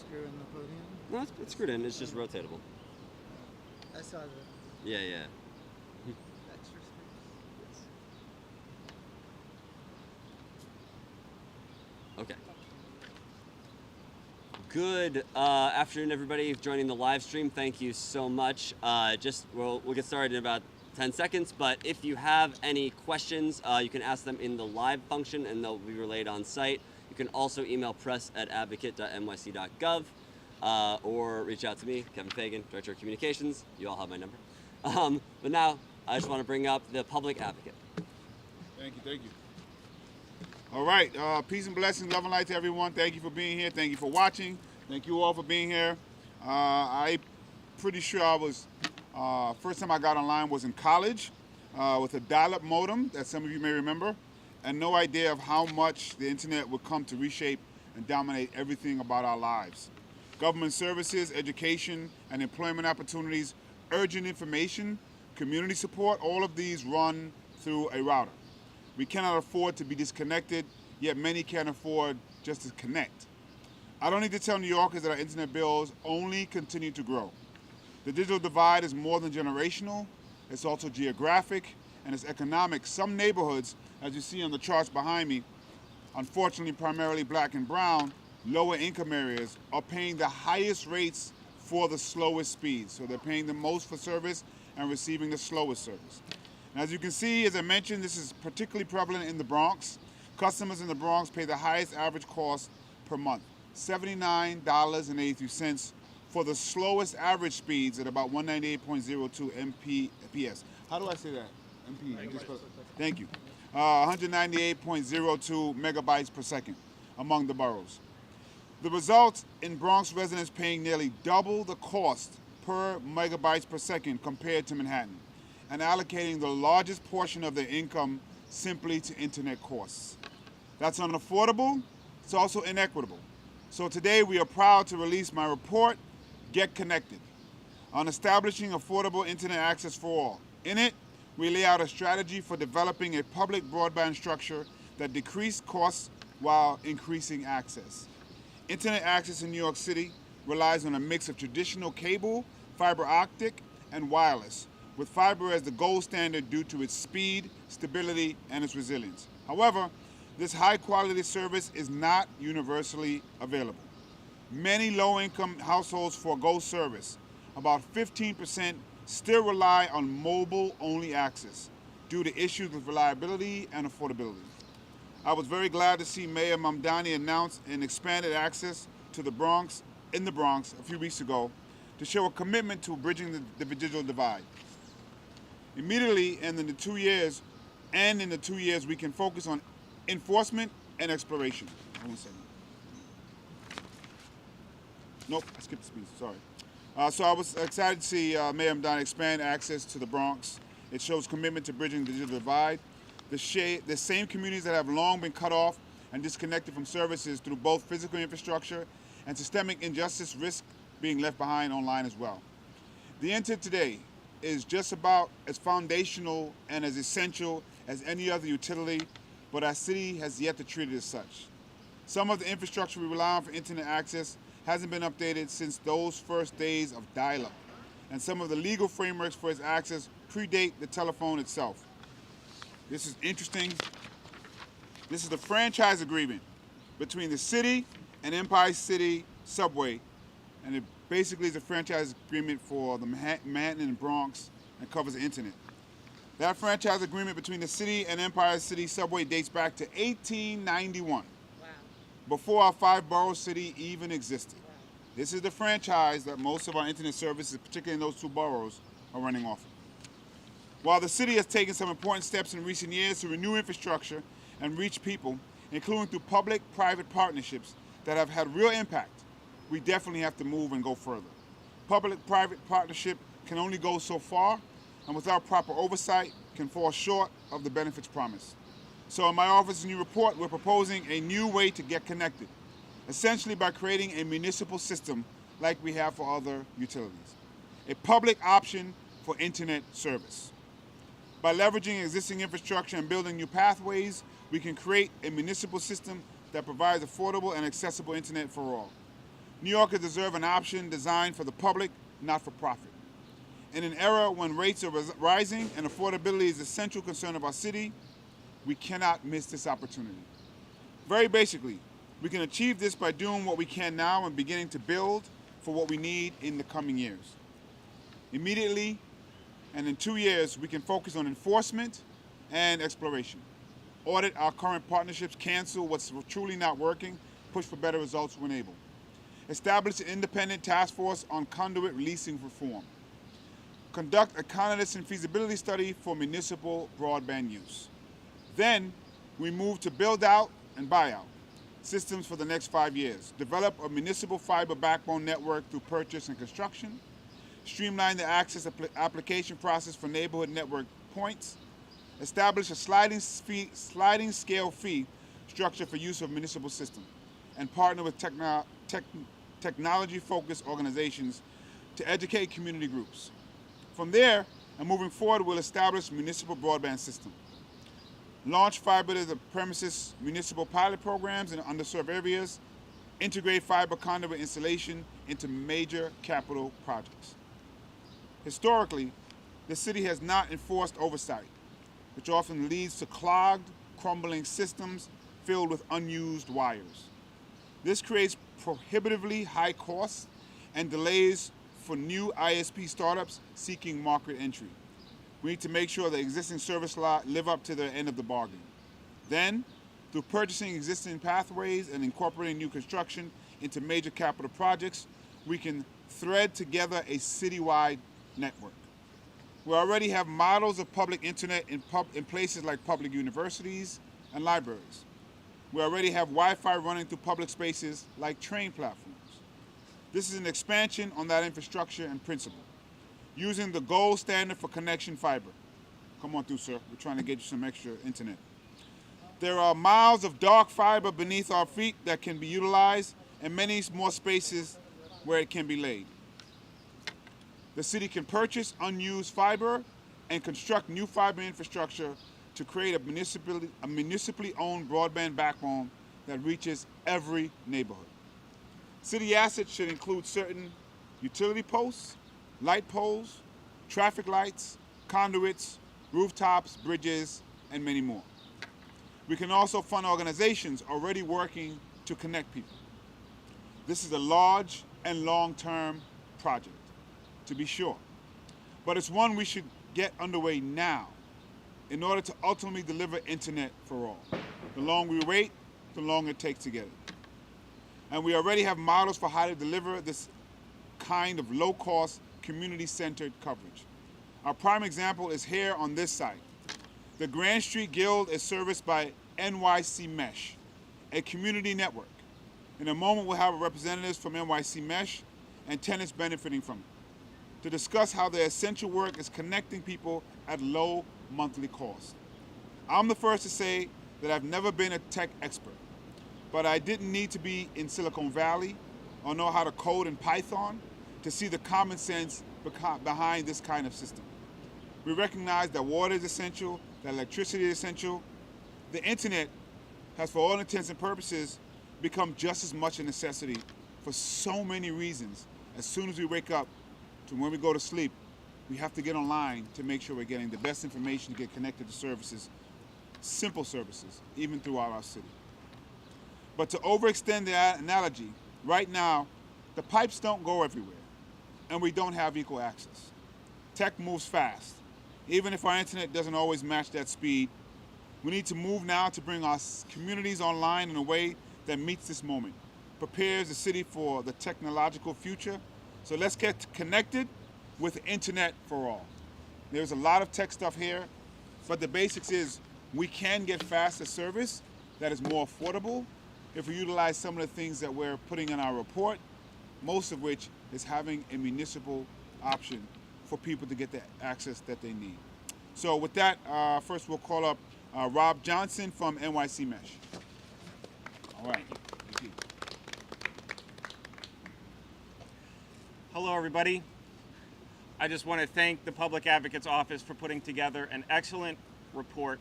screw in the podium? No, it's screwed in. It's just rotatable. I saw the Yeah, yeah. extra screws. Okay. Good afternoon, everybody joining the live stream. Thank you so much. We'll get started in about 10 seconds, but if you have any questions, you can ask them in the live function and they'll be relayed on site. You can also email press@advocate.nyc.gov or reach out to me, Kevin Fagan, Director of Communications. You all have my number. But now, I just want to bring up the public advocate. Thank you. All right, peace and blessings, love and light to everyone. Thank you for being here. Thank you for watching. Thank you all for being here. I'm pretty sure I was, first time I got online was in college with a dial-up modem that some of you may remember, and no idea of how much the internet would come to reshape and dominate everything about our lives. Government services, education, and employment opportunities, urgent information, community support, all of these run through a router. We cannot afford to be disconnected, yet many can't afford just to connect. I don't need to tell New Yorkers that our internet bills only continue to grow. The digital divide is more than generational, it's also geographic, and it's economic. Some neighborhoods, as you see on the charts behind me, unfortunately primarily black and brown, lower income areas are paying the highest rates for the slowest speeds. So they're paying the most for service and receiving the slowest service. As you can see, as I mentioned, this is particularly prevalent in the Bronx. Customers in the Bronx pay the highest average cost per month, $79.83 for the slowest average speeds at about 198.02 Mbps. How do I say that? Thank you. 198.02 megabytes per second among the boroughs. The result in Bronx residents paying nearly double the cost per megabytes per second compared to Manhattan, and allocating the largest portion of their income simply to internet costs. That's unaffordable, it's also inequitable. So today we are proud to release my report, Get Connected, on establishing affordable internet access for all. In it, we lay out a strategy for developing a public broadband structure that decreases costs while increasing access. Internet access in New York City relies on a mix of traditional cable, fiber optic, and wireless, with fiber as the gold standard due to its speed, stability, and its resilience. However, this high-quality service is not universally available. Many low-income households forego service. About 15% still rely on mobile-only access due to issues with reliability and affordability. I was very glad to see Mayor Mamdani announce an expanded access to the Bronx, in the Bronx, a few weeks ago, to show a commitment to bridging the digital divide. Immediately, and in the 2 years, we can focus on enforcement and exploration. Hold on a second. Nope, I skipped the speech, sorry. So I was excited to see Mayor Mamdani expand access to the Bronx. It shows commitment to bridging the digital divide. The same communities that have long been cut off and disconnected from services through both physical infrastructure and systemic injustice risk being left behind online as well. The internet today is just about as foundational and as essential as any other utility, but our city has yet to treat it as such. Some of the infrastructure we rely on for internet access hasn't been updated since those first days of dial-up, and some of the legal frameworks for its access predate the telephone itself. This is interesting. This is the franchise agreement between the city and Empire City Subway, and it basically is a franchise agreement for the Manhattan and Bronx and covers the internet. That franchise agreement between the city and Empire City Subway dates back to 1891, wow, before our five-borough city even existed. Wow. This is the franchise that most of our internet services, particularly in those two boroughs, are running off of. While the city has taken some important steps in recent years to renew infrastructure and reach people, including through public-private partnerships that have had real impact, we definitely have to move and go further. Public-private partnership can only go so far, and without proper oversight, can fall short of the benefits promised. So in my office's new report, we're proposing a new way to get connected, essentially by creating a municipal system like we have for other utilities, a public option for internet service. By leveraging existing infrastructure and building new pathways, we can create a municipal system that provides affordable and accessible internet for all. New Yorkers deserve an option designed for the public, not for profit. In an era when rates are rising and affordability is a central concern of our city, we cannot miss this opportunity. Very basically, we can achieve this by doing what we can now and beginning to build for what we need in the coming years. Immediately, and in 2 years, we can focus on enforcement and exploration. Audit our current partnerships, cancel what's truly not working, push for better results when able. Establish an independent task force on conduit leasing reform. Conduct a candidates and feasibility study for municipal broadband use. Then, we move to build out and buy out systems for the next 5 years. Develop a municipal fiber backbone network through purchase and construction. Streamline the access application process for neighborhood network points. Establish a sliding scale fee structure for use of municipal system. And partner with technology-focused organizations to educate community groups. From there, and moving forward, we'll establish municipal broadband system. Launch fiber to the premises municipal pilot programs in underserved areas. Integrate fiber conduit installation into major capital projects. Historically, the city has not enforced oversight, which often leads to clogged, crumbling systems filled with unused wires. This creates prohibitively high costs and delays for new ISP startups seeking market entry. We need to make sure the existing service lot live up to their end of the bargain. Then, through purchasing existing pathways and incorporating new construction into major capital projects, we can thread together a citywide network. We already have models of public internet in places like public universities and libraries. We already have Wi-Fi running through public spaces like train platforms. This is an expansion on that infrastructure and principle, using the gold standard for connection fiber. Come on through, sir. We're trying to get you some extra internet. There are miles of dark fiber beneath our feet that can be utilized and many more spaces where it can be laid. The city can purchase unused fiber and construct new fiber infrastructure to create a municipally owned broadband backbone that reaches every neighborhood. City assets should include certain utility posts, light poles, traffic lights, conduits, rooftops, bridges, and many more. We can also fund organizations already working to connect people. This is a large and long-term project, to be sure, but it's one we should get underway now in order to ultimately deliver internet for all. The longer we wait, the longer it takes to get it. And we already have models for how to deliver this kind of low-cost, community-centered coverage. Our prime example is here on this site. The Grand Street Guild is serviced by NYC Mesh, a community network. In a moment, we'll have representatives from NYC Mesh and tenants benefiting from it to discuss how their essential work is connecting people at low monthly cost. I'm the first to say that I've never been a tech expert, but I didn't need to be in Silicon Valley or know how to code in Python to see the common sense behind this kind of system. We recognize that water is essential, that electricity is essential. The internet has, for all intents and purposes, become just as much a necessity for so many reasons. As soon as we wake up to when we go to sleep, we have to get online to make sure we're getting the best information to get connected to services, simple services, even throughout our city. But to overextend the analogy, right now, the pipes don't go everywhere, and we don't have equal access. Tech moves fast. Even if our internet doesn't always match that speed, we need to move now to bring our communities online in a way that meets this moment, prepares the city for the technological future. So let's get connected with the internet for all. There's a lot of tech stuff here, but the basics is we can get faster service that is more affordable if we utilize some of the things that we're putting in our report, most of which is having a municipal option for people to get the access that they need. So with that, first we'll call up Rob Johnson from NYC Mesh. All right. Thank you. Hello, everybody. I just want to thank the Public Advocate's Office for putting together an excellent report.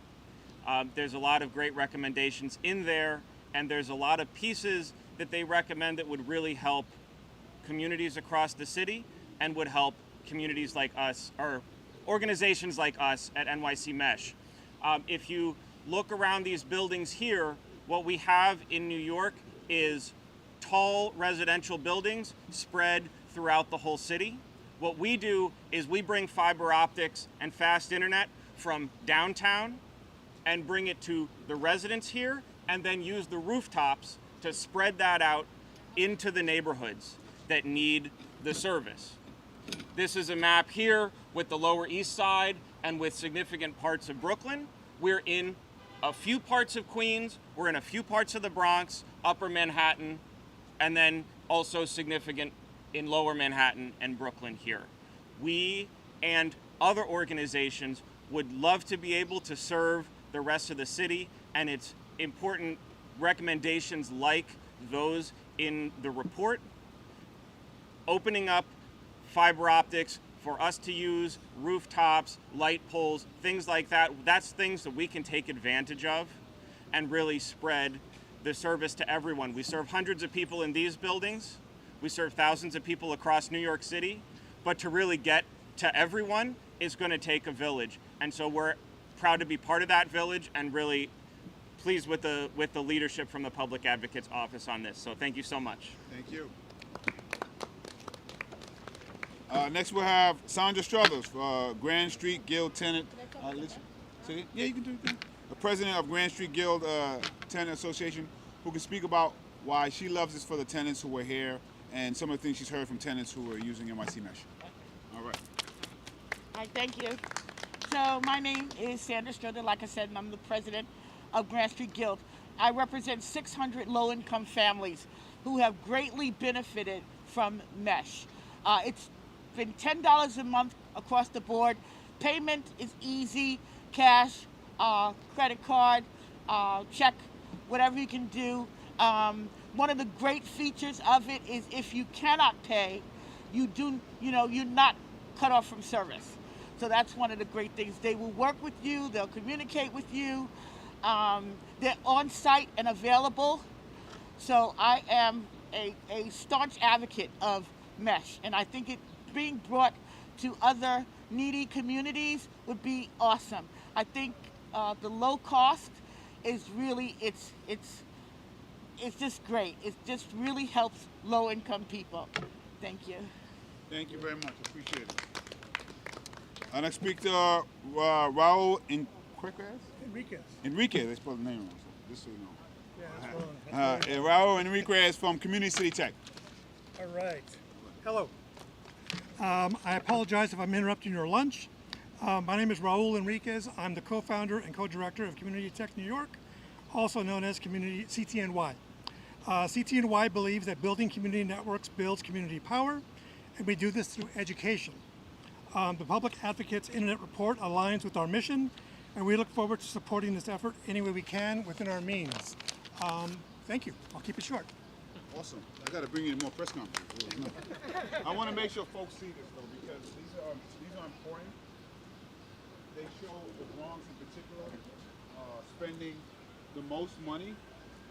There's a lot of great recommendations in there, and there's a lot of pieces that they recommend that would really help communities across the city and would help communities like us, or organizations like us at NYC Mesh. If you look around these buildings here, what we have in New York is tall residential buildings spread throughout the whole city. What we do is we bring fiber optics and fast internet from downtown and bring it to the residents here, and then use the rooftops to spread that out into the neighborhoods that need the service. This is a map here with the Lower East Side and with significant parts of Brooklyn. We're in a few parts of Queens, we're in a few parts of the Bronx, Upper Manhattan, and then also significant in Lower Manhattan and Brooklyn here. We and other organizations would love to be able to serve the rest of the city, and it's important recommendations like those in the report, opening up fiber optics for us to use, rooftops, light poles, things like that. That's things that we can take advantage of and really spread the service to everyone. We serve hundreds of people in these buildings. We serve thousands of people across New York City, but to really get to everyone is going to take a village. And so we're proud to be part of that village and really pleased with the leadership from the Public Advocate's Office on this. So thank you so much. Thank you. Next we'll have Sandra Struthers, Grand Street Guild tenant. Yeah, you can do it. The president of Grand Street Guild Tenant Association, who can speak about why she loves this for the tenants who are here and some of the things she's heard from tenants who are using NYC Mesh. All right. Hi, thank you. So my name is Sandra Struthers, like I said, and I'm the president of Grand Street Guild. I represent 600 low-income families who have greatly benefited from Mesh. It's been $10 a month across the board. Payment is easy, cash, credit card, check, whatever you can do. One of the great features of it is if you cannot pay, you're not cut off from service. So that's one of the great things. They will work with you, they'll communicate with you, they're on site and available. So I am a staunch advocate of Mesh, and I think it being brought to other needy communities would be awesome. I think the low cost is really, it's just great. It just really helps low income people. Thank you. Thank you very much. Appreciate it. Our next speaker, Raul Enriquez. Enriquez. They spelled the name wrong, so just so you know. Yeah, that's Raul Enriquez from Community City Tech. All right. Hello. I apologize if I'm interrupting your lunch. My name is Raul Enriquez. I'm the co-founder and co-director of Community Tech New York, also known as Community CTNY. CTNY believes that building community networks builds community power, and we do this through education. The Public Advocate's Internet Report aligns with our mission, and we look forward to supporting this effort any way we can within our means. Thank you. I'll keep it short. Awesome. I got to bring you in more press conferences. I want to make sure folks see this though, because these are important. They show the Bronx in particular spending the most money,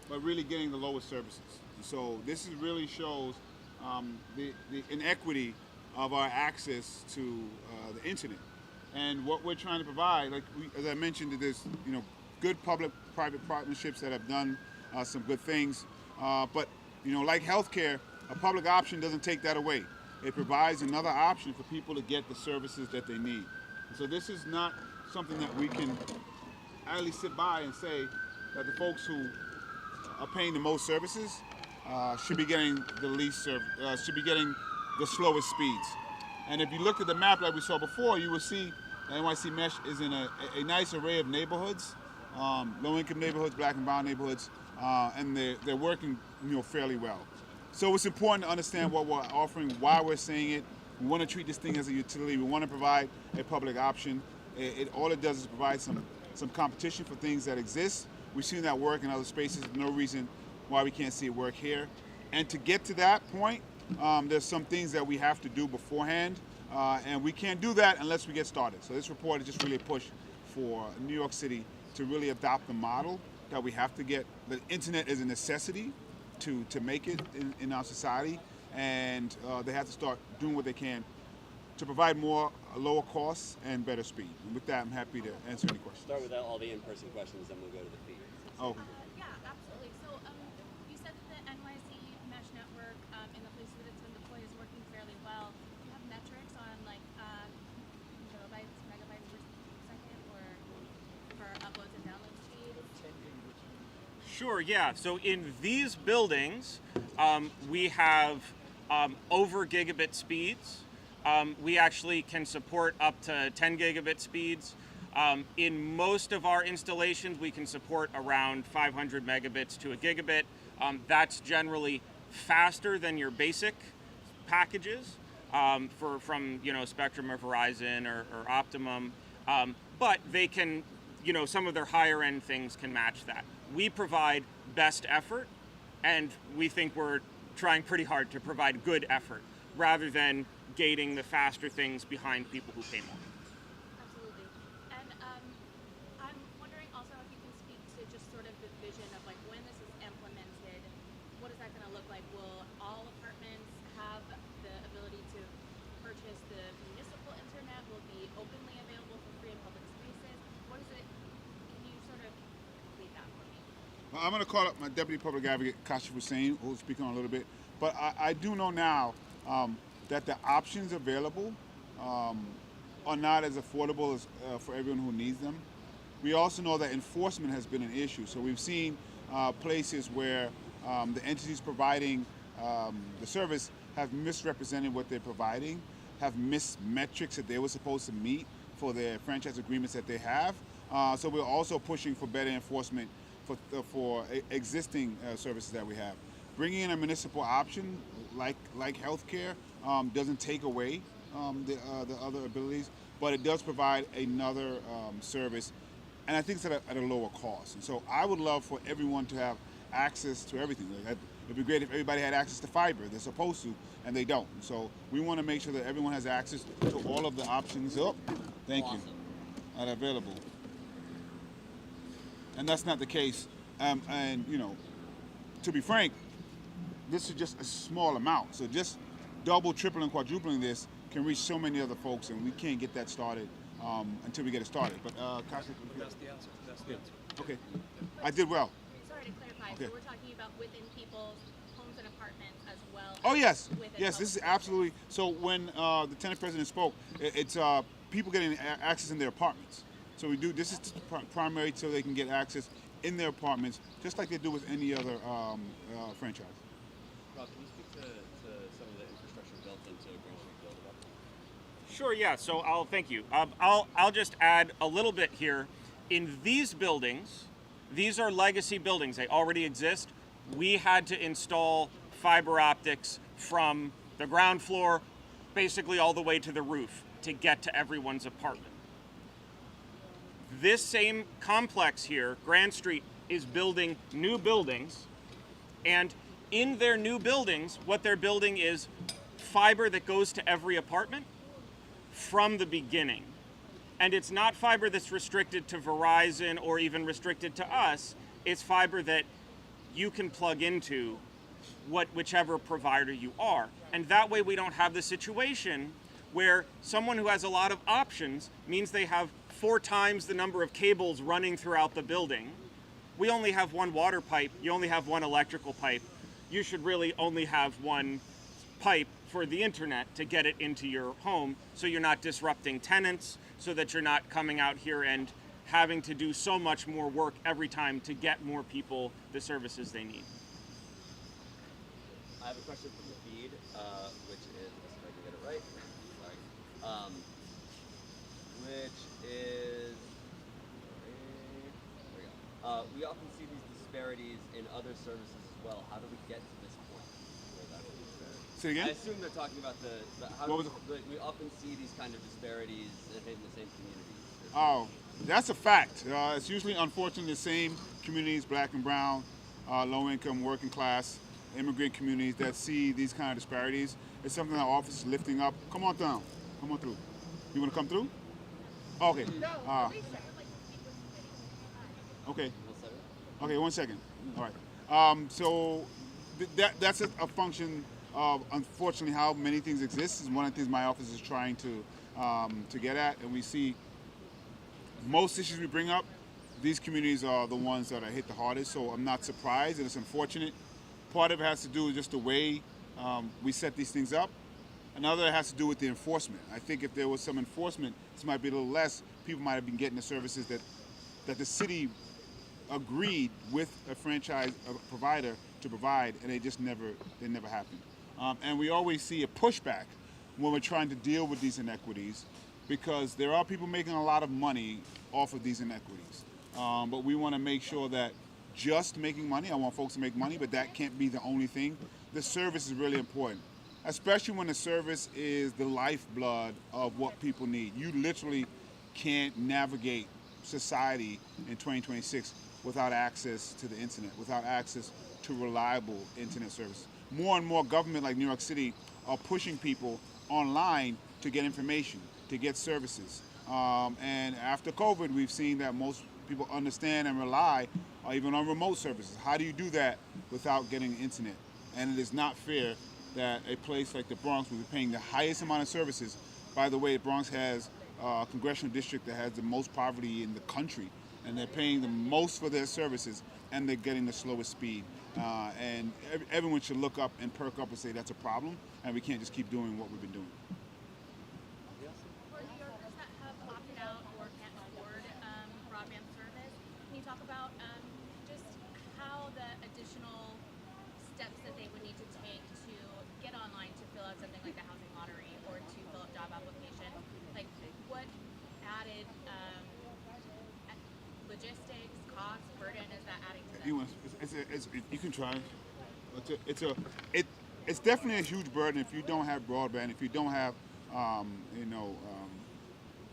but really getting the lowest services. So this really shows the inequity of our access to the internet, and what we're trying to provide. Like as I mentioned, there's good public-private partnerships that have done some good things, but like healthcare, a public option doesn't take that away. It provides another option for people to get the services that they need. So this is not something that we can idly sit by and say that the folks who are paying the most services should be getting the least should be getting the slowest speeds. And if you look at the map like we saw before, you will see that NYC Mesh is in a nice array of neighborhoods, low-income neighborhoods, black and brown neighborhoods, and they're working fairly well. So it's important to understand what we're offering, why we're saying it. We want to treat this thing as a utility. We want to provide a public option. All it does is provide some competition for things that exist. We've seen that work in other spaces. There's no reason why we can't see it work here. And to get to that point, there's some things that we have to do beforehand, and we can't do that unless we get started. So this report is just really a push for New York City to really adopt the model that we have to get. The internet is a necessity to make it in our society, and they have to start doing what they can to provide more lower costs and better speed. And with that, I'm happy to answer any questions. Start with all the in-person questions, then we'll go to the feed. Oh. Yeah, absolutely. So you said that the NYC mesh network in the places that it's been deployed is working fairly well. Do you have metrics on like kilobytes, megabytes per second, or for uploads and download speed? Sure, yeah. So in these buildings, we have over gigabit speeds. We actually can support up to 10 gigabit speeds. In most of our installations, we can support around 500 megabits to a gigabit. That's generally faster than your basic packages from Spectrum or Verizon or Optimum. But they can, some of their higher end things can match that. We provide best effort, and we think we're trying pretty hard to provide good effort rather than gating the faster things behind people who pay more. Absolutely. And I'm wondering also if you can speak to just sort of the vision of like when this is implemented, what is that going to look like? Will all apartments have the ability to purchase the municipal internet? Will it be openly available for free in public spaces? What is it? Can you sort of complete that for me? Well, I'm going to call up my Deputy Public Advocate, Kashif Hussain, who will speak on a little bit. But I do know now that the options available are not as affordable as for everyone who needs them. We also know that enforcement has been an issue. So we've seen places where the entities providing the service have misrepresented what they're providing, have missed metrics that they were supposed to meet for their franchise agreements that they have. So we're also pushing for better enforcement for existing services that we have. Bringing in a municipal option like healthcare doesn't take away the other abilities, but it does provide another service, and I think it's at a lower cost. And so I would love for everyone to have access to everything. It'd be great if everybody had access to fiber. They're supposed to, and they don't. So we want to make sure that everyone has access to all of the options. Thank you. That are available. And that's not the case. And to be frank, this is just a small amount. So just double, tripling, quadrupling this can reach so many other folks, and we can't get that started until we get it started. But Kasha, That's the answer. That's the answer. okay, I did well. Sorry to clarify. Okay. So we're talking about within people's homes and apartments as well. Oh yes, within yes. This is public absolutely. So when the tenant president spoke, it's people getting access in their apartments. So we do. This is primary, so they can get access in their apartments, just like they do with any other franchise. Rob, can you speak to some of the infrastructure built into Grand Street Build-Up? Sure, yeah. So thank you. I'll just add a little bit here. In these buildings, these are legacy buildings. They already exist. We had to install fiber optics from the ground floor, basically all the way to the roof to get to everyone's apartment. This same complex here, Grand Street, is building new buildings, and in their new buildings, what they're building is fiber that goes to every apartment from the beginning. And it's not fiber that's restricted to Verizon or even restricted to us. It's fiber that you can plug into whichever provider you are. And that way we don't have the situation where someone who has a lot of options means they have 4 times the number of cables running throughout the building. We only have one water pipe. You only have one electrical pipe. You should really only have one pipe for the internet to get it into your home, so you're not disrupting tenants, so that you're not coming out here and having to do so much more work every time to get more people the services they need. I have a question from the feed, which is, let's see if I can get it right. Sorry. Which is, there we go. We often see these disparities in other services as well. How do we get to this point where that's a disparity? Say it again? I assume they're talking about we often see these kind of disparities in the same communities. Oh, that's a fact. It's usually, unfortunately, the same communities, black and brown, low income, working class, immigrant communities that see these kind of disparities. It's something our office is lifting up. Come on down. Come on through. You want to come through? Okay. Okay. Okay, 1 second. All right. So that's a function of, unfortunately, how many things exist is one of the things my office is trying to get at. And we see most issues we bring up, these communities are the ones that are hit the hardest. So I'm not surprised, and it's unfortunate. Part of it has to do with just the way we set these things up. Another has to do with the enforcement. I think if there was some enforcement, this might be a little less. People might have been getting the services that the city agreed with a franchise provider to provide, and they never happened. And we always see a pushback when we're trying to deal with these inequities, because there are people making a lot of money off of these inequities. But we want to make sure that just making money, I want folks to make money, but that can't be the only thing. The service is really important, especially when the service is the lifeblood of what people need. You literally can't navigate society in 2026 without access to the internet, without access to reliable internet service. More and more government like New York City are pushing people online to get information, to get services. And after COVID, we've seen that most people understand and rely even on remote services. How do you do that without getting the internet? And it is not fair that a place like the Bronx will be paying the highest amount of services. By the way, the Bronx has a congressional district that has the most poverty in the country, and they're paying the most for their services, and they're getting the slowest speed. And everyone should look up and perk up and say that's a problem, and we can't just keep doing what we've been doing. For New Yorkers that have opted out or can't afford broadband service, can you talk about just how the additional steps that they would need to take to get online to fill out something like the housing lottery or to fill out job application? Like, what added logistics, cost, burden is that adding to that? You can try. It's definitely a huge burden if you don't have broadband, if you don't have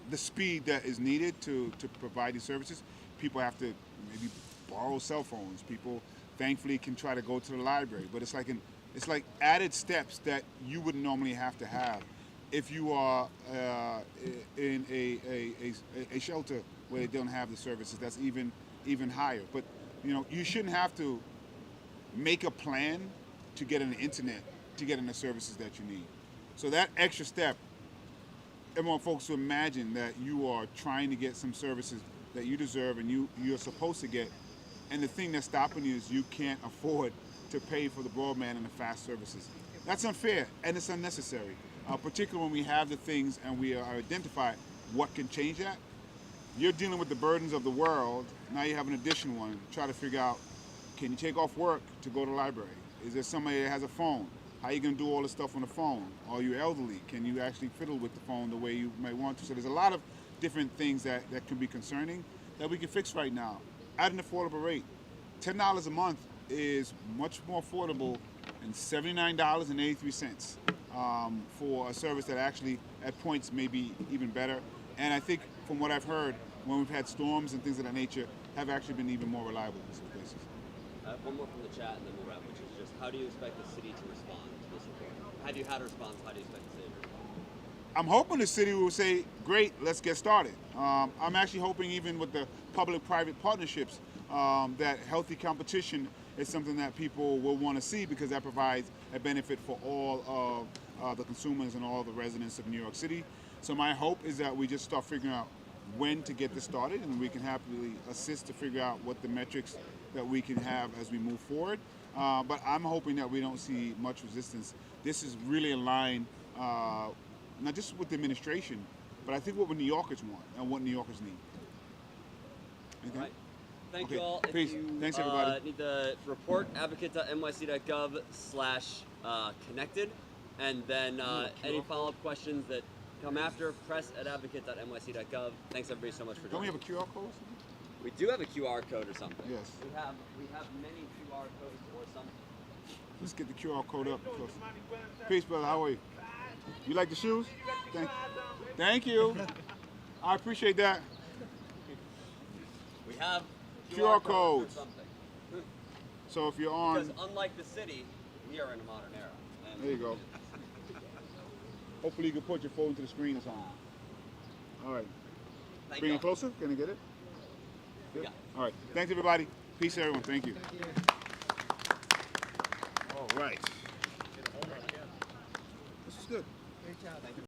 the speed that is needed to provide these services. People have to maybe borrow cell phones. People thankfully can try to go to the library, but it's like added steps that you wouldn't normally have to have if you are in a shelter where they don't have the services. That's even higher. But you shouldn't have to make a plan to get on the internet to get in the services that you need. So that extra step, I want folks to imagine that you are trying to get some services that you deserve and you're supposed to get, and the thing that's stopping you is you can't afford to pay for the broadband and the fast services. That's unfair and it's unnecessary, particularly when we have the things and we are identified what can change that. You're dealing with the burdens of the world, now you have an additional one. Try to figure out, can you take off work to go to the library? Is there somebody that has a phone? How are you going to do all this stuff on the phone? Are you elderly? Can you actually fiddle with the phone the way you might want to? So there's a lot of different things that can be concerning that we can fix right now at an affordable rate. $10 a month is much more affordable than $79.83 for a service that actually at points may be even better. And I think from what I've heard, when we've had storms and things of that nature, have actually been even more reliable in some places. One more from the chat and then we'll wrap, which is just how do you expect the city to respond to this report? Have you had a response? How do you expect the city to respond? I'm hoping the city will say, great, let's get started. I'm actually hoping even with the public-private partnerships that healthy competition is something that people will want to see because that provides a benefit for all of the consumers and all the residents of New York City. So my hope is that we just start figuring out when to get this started and we can happily assist to figure out what the metrics that we can have as we move forward. But I'm hoping that we don't see much resistance. This is really in line, not just with the administration, but I think what New Yorkers want and what New Yorkers need. Anything? All right. Thank Okay. you all. Peace. If you Thanks, everybody. need the report, advocate.nyc.gov/connected. And then any follow-up questions that come after, press at advocate.nyc.gov. Thanks everybody so much for Don't we joining. have a QR code? We do have a QR code or something. Yes. We have many QR codes or something. Let's get the QR code up. Peace, brother. How are you? You like the shoes? Thank you. I appreciate that. We have QR or codes. something. So if you're on, Because unlike the city, we are in a modern era. And there you go. Hopefully you can put your phone to the screen or something. All right. Thank Bring you it closer. Can I get it? Good? Yeah. All right. Thanks, everybody. Peace, everyone. Thank you. All right. good. Great job.